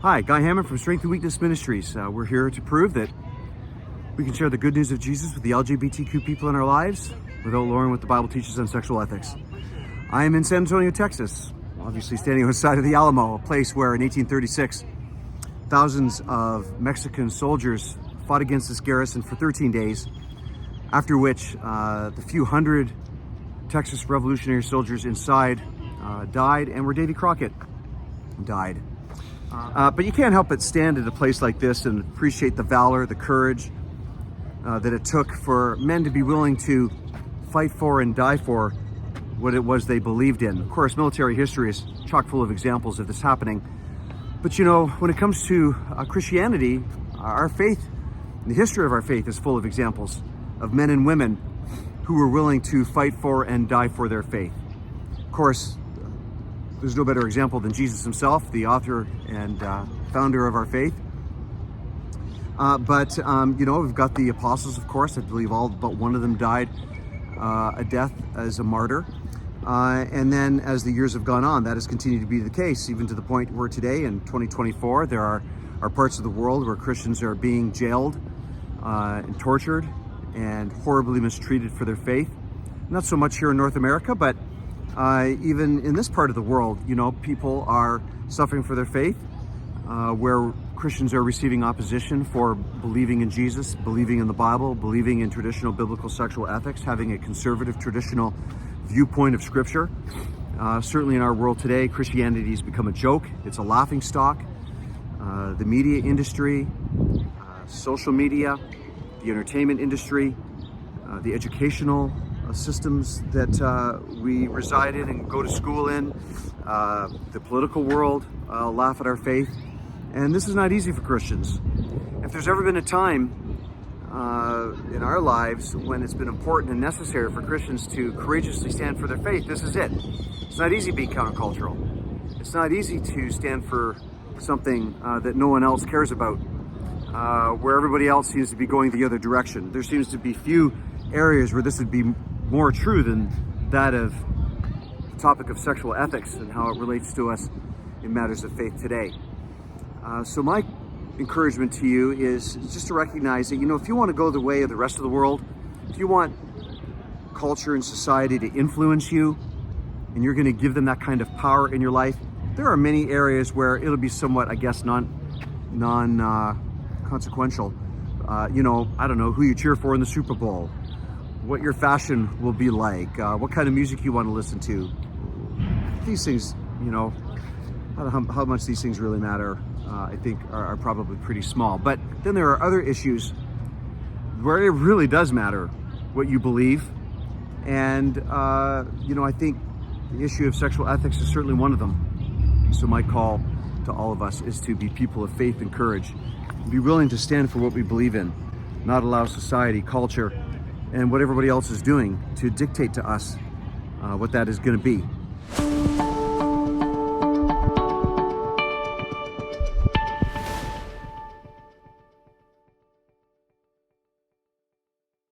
Hi, Guy Hammond from Strength and Weakness Ministries. We're here to prove that we can share the good news of Jesus with the LGBTQ people in our lives without lowering what the Bible teaches on sexual ethics. I am in San Antonio, Texas, obviously standing on the side of the Alamo, a place where in 1836, thousands of Mexican soldiers fought against this garrison for 13 days, after which the few hundred Texas revolutionary soldiers inside died, and where Davy Crockett died. But you can't help but stand at a place like this and appreciate the valor, the courage that it took for men to be willing to fight for and die for what it was they believed in. Of course, military history is chock full of examples of this happening. But you know, when it comes to Christianity, our faith, the history of our faith is full of examples of men and women who were willing to fight for and die for their faith. Of course, there's no better example than Jesus himself, the author and founder of our faith. But you know, we've got the apostles, of course. I believe all but one of them died a death as a martyr. And then as the years have gone on, that has continued to be the case, even to the point where today in 2024, there are parts of the world where Christians are being jailed and tortured and horribly mistreated for their faith. Not so much here in North America, but even in this part of the world, you know, people are suffering for their faith, where Christians are receiving opposition for believing in Jesus, believing in the Bible, believing in traditional biblical sexual ethics, having a conservative traditional viewpoint of Scripture. Certainly in our world today, Christianity has become a joke. It's a laughing stock. The media industry, social media, the entertainment industry, the educational systems that we reside in and go to school in, the political world laugh at our faith. And this is not easy for Christians. If there's ever been a time in our lives when it's been important and necessary for Christians to courageously stand for their faith, this is it. It's not easy being countercultural. It's not easy to stand for something that no one else cares about, where everybody else seems to be going the other direction. There seems to be few areas where this would be more true than that of the topic of sexual ethics and how it relates to us in matters of faith today. So my encouragement to you is just to recognize that, you know, if you want to go the way of the rest of the world, if you want culture and society to influence you, and you're going to give them that kind of power in your life, there are many areas where it'll be somewhat, I guess, non-consequential. You know, I don't know who you cheer for in the Super Bowl, what your fashion will be like, what kind of music you want to listen to. These things, you know, how much these things really matter, I think are probably pretty small. But then there are other issues where it really does matter what you believe. And, you know, I think the issue of sexual ethics is certainly one of them. So my call to all of us is to be people of faith and courage, be willing to stand for what we believe in, not allow society, culture, and what everybody else is doing to dictate to us what that is going to be.